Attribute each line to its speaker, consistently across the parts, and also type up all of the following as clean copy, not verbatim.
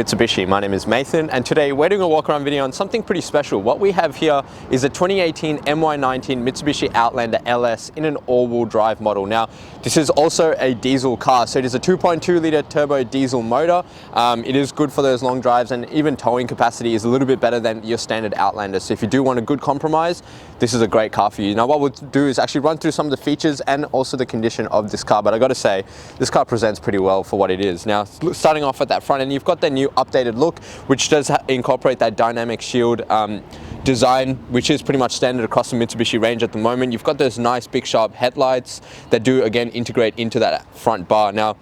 Speaker 1: Mitsubishi. My name is Nathan, and today we're doing a walk around video on something pretty special. What we have here is a 2018 MY19 Mitsubishi Outlander LS in an all-wheel drive model. Now, this is also a diesel car, so it is a 2.2 litre turbo diesel motor. It is good for those long drives, and even towing capacity is a little bit better than your standard Outlander. So if you do want a good compromise, this is a great car for you. Now, what we'll do is actually run through some of the features and also the condition of this car, but I got to say, this car presents pretty well for what it is. Now, starting off at that front end, you've got the new updated look, which does incorporate that dynamic shield design, which is pretty much standard across the Mitsubishi range at the moment. You've got those nice big sharp headlights that do again integrate into that front bar. Now,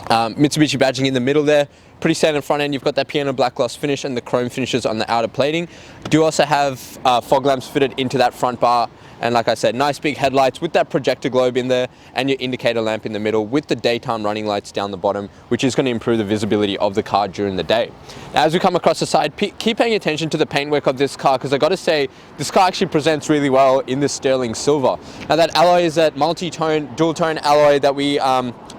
Speaker 1: Mitsubishi badging in the middle there, pretty standard front end. You've got that piano black gloss finish and the chrome finishes on the outer plating. You do also have fog lamps fitted into that front bar, and like I said, nice big headlights with that projector globe in there and your indicator lamp in the middle with the daytime running lights down the bottom, which is going to improve the visibility of the car during the day. Now, as we come across the side, keep paying attention to the paintwork of this car, because I got to say, this car actually presents really well in this sterling silver. Now, that alloy is that multi-tone, dual-tone alloy that we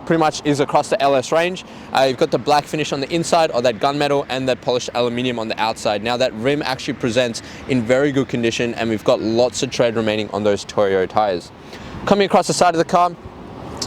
Speaker 1: pretty much is across the LS range. You've got the black finish on the inside, or that gunmetal, and that polished aluminium on the outside. Now, that rim actually presents in very good condition, and we've got lots of tread remaining on those Toyo tires. Coming across the side of the car,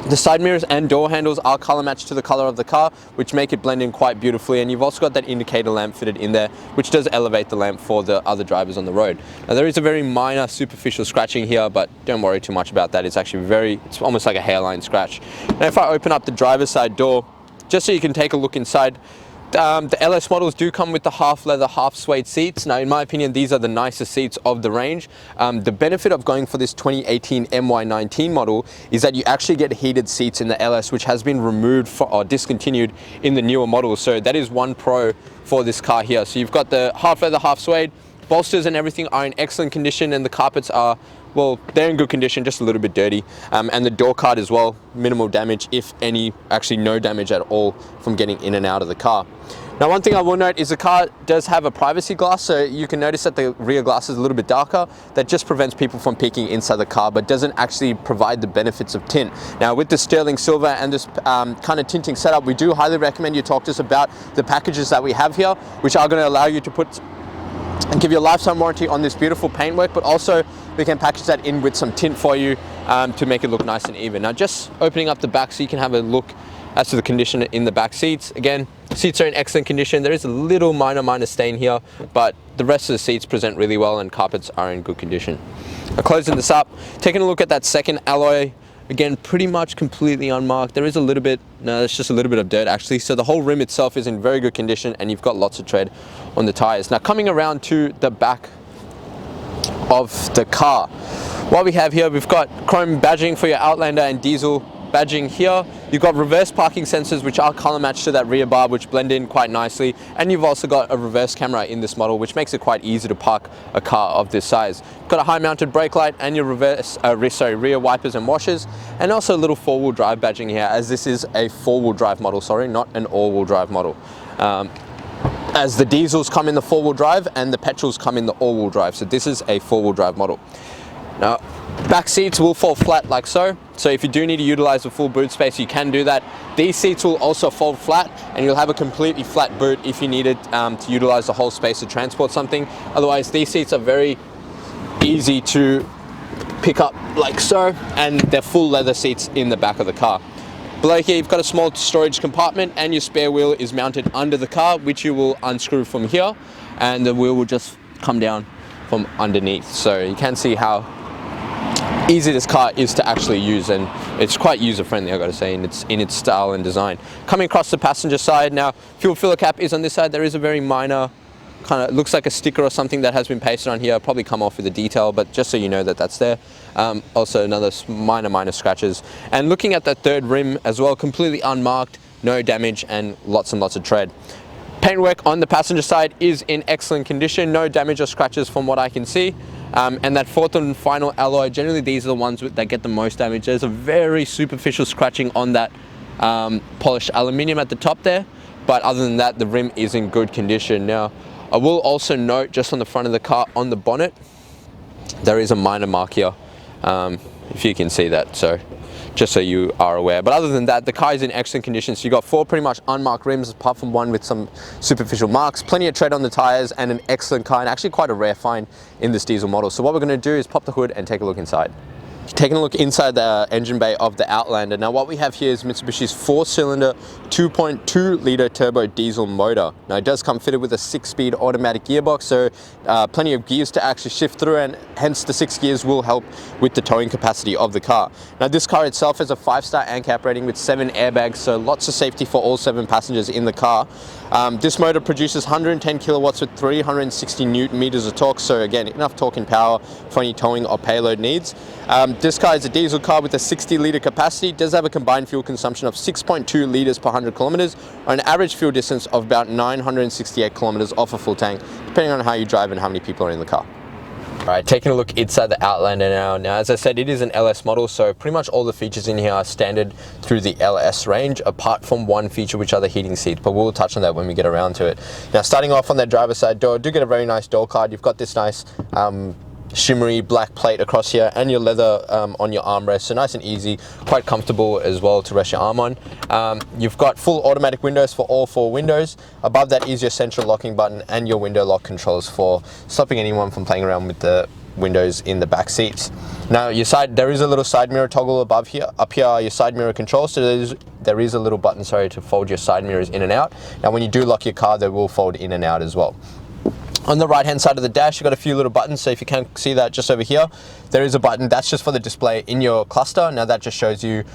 Speaker 1: the side mirrors and door handles are color matched to the color of the car, which make it blend in quite beautifully, and you've also got that indicator lamp fitted in there, which does elevate the lamp for the other drivers on the road. Now, there is a very minor superficial scratching here, but don't worry too much about that. It's actually it's almost like a hairline scratch. Now, if I open up the driver's side door, just so you can take a look inside, the LS models do come with the half leather, half suede seats. Now, in my opinion, these are the nicest seats of the range. The benefit of going for this 2018 MY19 model is that you actually get heated seats in the LS, which has been removed or discontinued in the newer models. So that is one pro for this car here. So you've got the half leather, half suede. Bolsters and everything are in excellent condition, and the carpets are, well, they're in good condition, just a little bit dirty. And the door card as well, minimal damage, if any, actually no damage at all from getting in and out of the car. Now, one thing I will note is the car does have a privacy glass, so you can notice that the rear glass is a little bit darker. That just prevents people from peeking inside the car, but doesn't actually provide the benefits of tint. Now, with the sterling silver and this kind of tinting setup, we do highly recommend you talk to us about the packages that we have here, which are going to allow you to put and give you a lifetime warranty on this beautiful paintwork, but also we can package that in with some tint for you to make it look nice and even. Now, just opening up the back so you can have a look as to the condition in the back seats. Again, seats are in excellent condition. There is a little minor stain here, but the rest of the seats present really well, and carpets are in good condition. Now, closing this up, taking a look at that second alloy. Again, pretty much completely unmarked. There is a little bit, no, it's just a little bit of dirt actually. So the whole rim itself is in very good condition, and you've got lots of tread on the tires. Now, coming around to the back of the car, what we have here, we've got chrome badging for your Outlander and diesel badging here. You've got reverse parking sensors, which are color matched to that rear bar, which blend in quite nicely. And you've also got a reverse camera in this model, which makes it quite easy to park a car of this size. You've got a high mounted brake light and your rear wipers and washers, and also a little four-wheel drive badging here, as this is a four-wheel drive model, sorry, not an all-wheel drive model. As the diesels come in the four-wheel drive and the petrols come in the all-wheel drive. So this is a four-wheel drive model. Now, back seats will fall flat like so. So if you do need to utilize the full boot space, you can do that. These seats will also fold flat, and you'll have a completely flat boot if you needed to utilize the whole space to transport something. Otherwise, these seats are very easy to pick up like so, and they're full leather seats in the back of the car. Below here, you've got a small storage compartment, and your spare wheel is mounted under the car, which you will unscrew from here, and the wheel will just come down from underneath. So you can see how easy this car is to actually use, and it's quite user-friendly, I gotta say, in its style and design. Coming across the passenger side now, fuel filler cap is on this side. There is a very minor, kind of looks like a sticker or something that has been pasted on here. Probably come off with a detail, but just so you know that that's there. Also another minor scratches. And looking at that third rim as well, completely unmarked, no damage, and lots of tread. Paintwork on the passenger side is in excellent condition, no damage or scratches from what I can see. And that fourth and final alloy, generally these are the ones that get the most damage. There's a very superficial scratching on that polished aluminium at the top there, but other than that, the rim is in good condition. Now, I will also note, just on the front of the car, on the bonnet, there is a minor mark here, if you can see that. So just so you are aware. But other than that, the car is in excellent condition. So you got 4 pretty much unmarked rims, apart from one with some superficial marks, plenty of tread on the tires, and an excellent car, and actually quite a rare find in this diesel model. So what we're going to do is pop the hood and take a look inside. Taking a look inside the engine bay of the Outlander. Now what we have here is Mitsubishi's 4-cylinder 2.2 litre turbo diesel motor. Now it does come fitted with a 6-speed automatic gearbox, so plenty of gears to actually shift through, and hence the 6 gears will help with the towing capacity of the car. Now this car itself has a 5-star ANCAP rating with 7 airbags, so lots of safety for all 7 passengers in the car. This motor produces 110 kilowatts with 360 newton meters of torque, so again, enough torque and power for any towing or payload needs. This car is a diesel car with a 60 litre capacity, does have a combined fuel consumption of 6.2 litres per 100 kilometres, or an average fuel distance of about 968 kilometres off a full tank, depending on how you drive and how many people are in the car. Alright, taking a look inside the Outlander now. Now, as I said, it is an LS model, so pretty much all the features in here are standard through the LS range, apart from one feature, which are the heating seats, but we'll touch on that when we get around to it. Now, starting off on the driver's side door, do get a very nice door card. You've got this nice shimmery black plate across here, and your leather on your armrest, so nice and easy, quite comfortable as well to rest your arm on. You've got full automatic windows for all 4 windows. Above that is your central locking button and your window lock controls for stopping anyone from playing around with the windows in the back seats. Now your side, there is a little side mirror toggle above here. Up here are your side mirror controls, so there is a little button, sorry, to fold your side mirrors in and out. Now when you do lock your car, they will fold in and out as well. On the right hand side of the dash, you've got a few little buttons, so if you can't see that just over here, there is a button that's just for the display in your cluster. Now that just shows you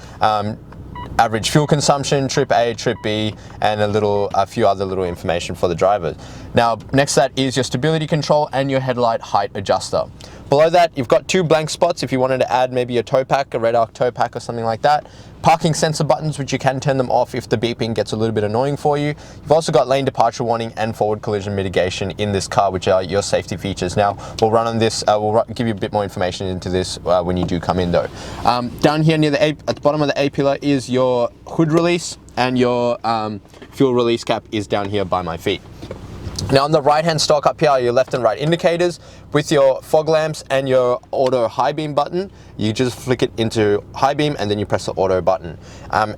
Speaker 1: average fuel consumption, trip A, trip B, and a few other little information for the drivers. Now next to that is your stability control and your headlight height adjuster. Below that, you've got 2 blank spots if you wanted to add maybe a tow pack, a red arc tow pack or something like that. Parking sensor buttons, which you can turn them off if the beeping gets a little bit annoying for you. You've also got lane departure warning and forward collision mitigation in this car, which are your safety features. Now, we'll run on this, we'll give you a bit more information into this when you do come in though. Down here near at the bottom of the A-pillar is your hood release, and your fuel release cap is down here by my feet. Now on the right hand stalk up here are your left and right indicators with your fog lamps and your auto high beam button. You just flick it into high beam and then you press the auto button.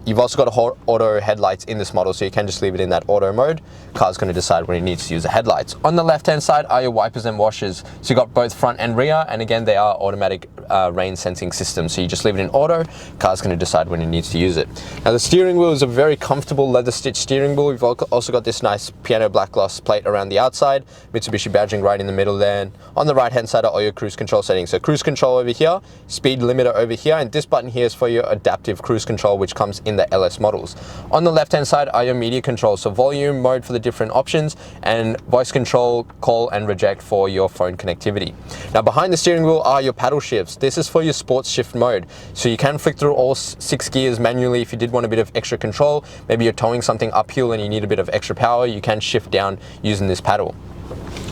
Speaker 1: You've also got auto headlights in this model, so you can just leave it in that auto mode. Car's going to decide when it needs to use the headlights. On the left hand side are your wipers and washers. So you've got both front and rear, and again they are automatic rain sensing systems. So you just leave it in auto, car's going to decide when it needs to use it. Now the steering wheel is a very comfortable leather stitched steering wheel. We've also got this nice piano black gloss plate around the outside, Mitsubishi badging right in the middle there. And on the right hand side are all your cruise control settings. So cruise control over here, speed limiter over here, and this button here is for your adaptive cruise control, which comes in the LS models. On the left hand side are your media controls, so volume, mode for the different options, and voice control, call and reject for your phone connectivity. Now behind the steering wheel are your paddle shifts. This is for your sports shift mode, so you can flick through all 6 gears manually if you did want a bit of extra control. Maybe you're towing something uphill and you need a bit of extra power, you can shift down using this paddle.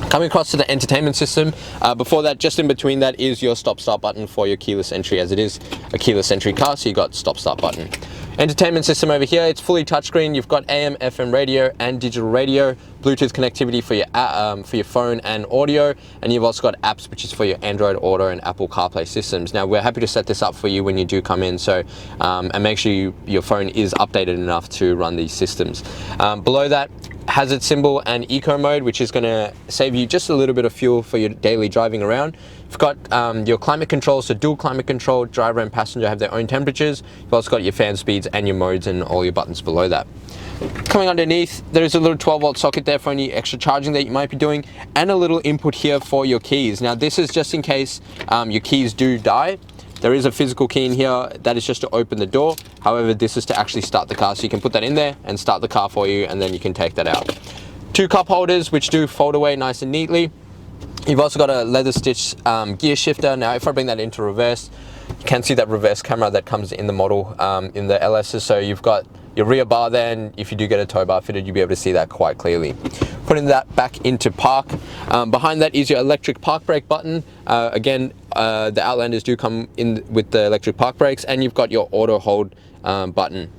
Speaker 1: Coming across to the entertainment system, before that, just in between that is your stop start button for your keyless entry, as it is a keyless entry car, so you got stop start button. Entertainment system over here, it's fully touchscreen. You've got AM, FM radio and digital radio, Bluetooth connectivity for your phone and audio, and you've also got apps, which is for your Android Auto and Apple CarPlay systems. Now we're happy to set this up for you when you do come in, so and make sure your phone is updated enough to run these systems. Below that, hazard symbol and eco mode, which is going to save you just a little bit of fuel for your daily driving around. You've got your climate control, so dual climate control, driver and passenger have their own temperatures. You've also got your fan speeds and your modes and all your buttons below that. Coming underneath, there is a little 12-volt socket there for any extra charging that you might be doing, and a little input here for your keys. Now this is just in case your keys do die. There is a physical key in here that is just to open the door. However, this is to actually start the car, so you can put that in there and start the car for you, and then you can take that out. 2 cup holders which do fold away nice and neatly. You've also got a leather stitched gear shifter. Now if I bring that into reverse, you can see that reverse camera that comes in the model in the LSs. So you've got your rear bar there, and if you do get a tow bar fitted, you'll be able to see that quite clearly. Putting that back into park, behind that is your electric park brake button. Again, the Outlanders do come in with the electric park brakes, and you've got your auto hold button.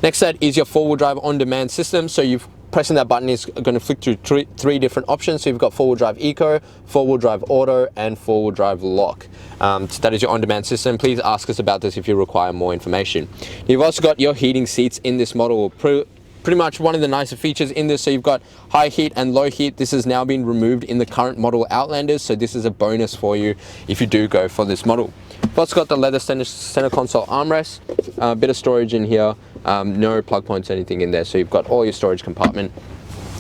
Speaker 1: Next to that is your 4-wheel drive on-demand system. So you've pressing that button is going to flick through three different options. So you've got 4-wheel drive eco, 4-wheel drive auto, and 4-wheel drive lock. So that is your on-demand system. Please ask us about this if you require more information. You've also got your heating seats in this model. Pretty much one of the nicer features in this. So you've got high heat and low heat. This has now been removed in the current model Outlanders, so this is a bonus for you if you do go for this model. You've also got the leather center console armrest, a bit of storage in here, no plug points or anything in there, so you've got all your storage compartment.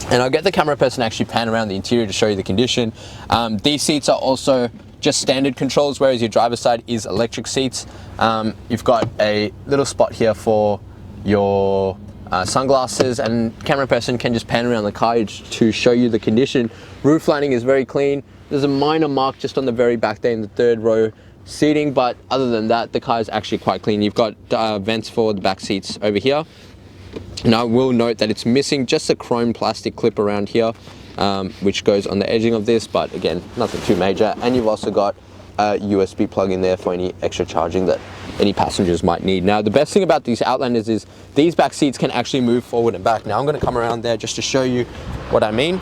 Speaker 1: And I'll get the camera person to actually pan around the interior to show you the condition. These seats are also just standard controls, whereas your driver's side is electric seats. You've got a little spot here for your sunglasses, and camera person can just pan around the car to show you the condition. Roof lining is very clean. There's a minor mark just on the very back there in the 3rd row seating, but other than that, the car is actually quite clean. You've got vents for the back seats over here. And I will note that it's missing just a chrome plastic clip around here, which goes on the edging of this, but again, nothing too major. And you've also got a USB plug in there for any extra charging that any passengers might need. Now, the best thing about these Outlanders is these back seats can actually move forward and back. Now, I'm going to come around there just to show you what I mean.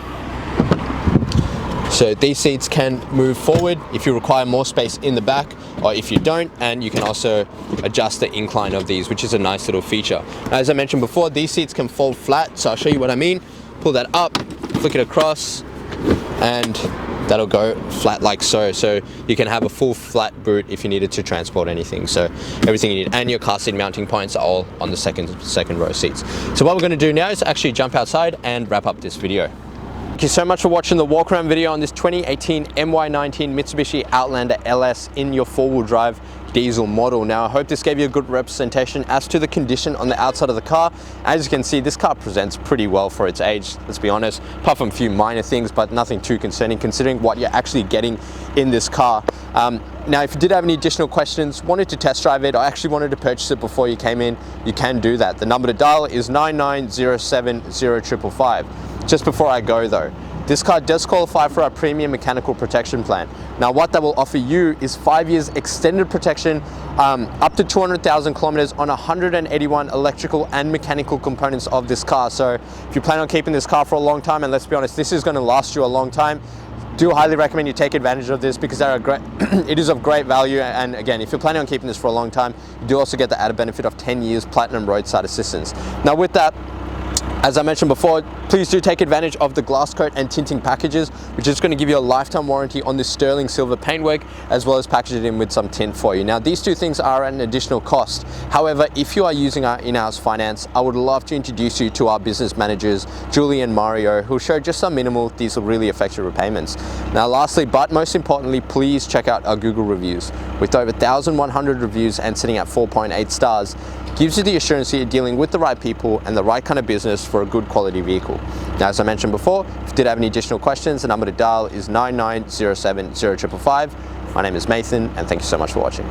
Speaker 1: So these seats can move forward if you require more space in the back, or if you don't, and you can also adjust the incline of these, which is a nice little feature. Now, as I mentioned before, these seats can fold flat, so I'll show you what I mean. Pull that up, flick it across, and that'll go flat like so. So you can have a full flat boot if you needed to transport anything. So everything you need, and your car seat mounting points are all on the second row seats. So what we're going to do now is actually jump outside and wrap up this video. Thank you so much for watching the walk around video on this 2018 MY19 Mitsubishi Outlander LS in your 4-wheel drive diesel model. Now, I hope this gave you a good representation as to the condition on the outside of the car. As you can see, this car presents pretty well for its age, let's be honest, apart from a few minor things, but nothing too concerning considering what you're actually getting in this car. Now, if you did have any additional questions, wanted to test drive it, or actually wanted to purchase it before you came in, you can do that. The number to dial is 99070555. Just before I go though, this car does qualify for our premium mechanical protection plan. Now, what that will offer you is 5 years extended protection, up to 200,000 kilometers on 181 electrical and mechanical components of this car. So if you plan on keeping this car for a long time, and let's be honest, this is going to last you a long time, do highly recommend you take advantage of this because they're it is of great value. And again, if you're planning on keeping this for a long time, you do also get the added benefit of 10 years platinum roadside assistance. Now, with that, as I mentioned before, please do take advantage of the glass coat and tinting packages, which is going to give you a lifetime warranty on this sterling silver paintwork, as well as package it in with some tint for you. Now, these two things are at an additional cost. However, if you are using our in-house finance, I would love to introduce you to our business managers, Julie and Mario, who show just some minimal, these will really affect your repayments. Now, lastly, but most importantly, please check out our Google reviews. With over 1,100 reviews and sitting at 4.8 stars, gives you the assurance that you're dealing with the right people and the right kind of business for a good quality vehicle. Now, as I mentioned before, if you did have any additional questions, the number to dial is 99070555. My name is Nathan, and thank you so much for watching.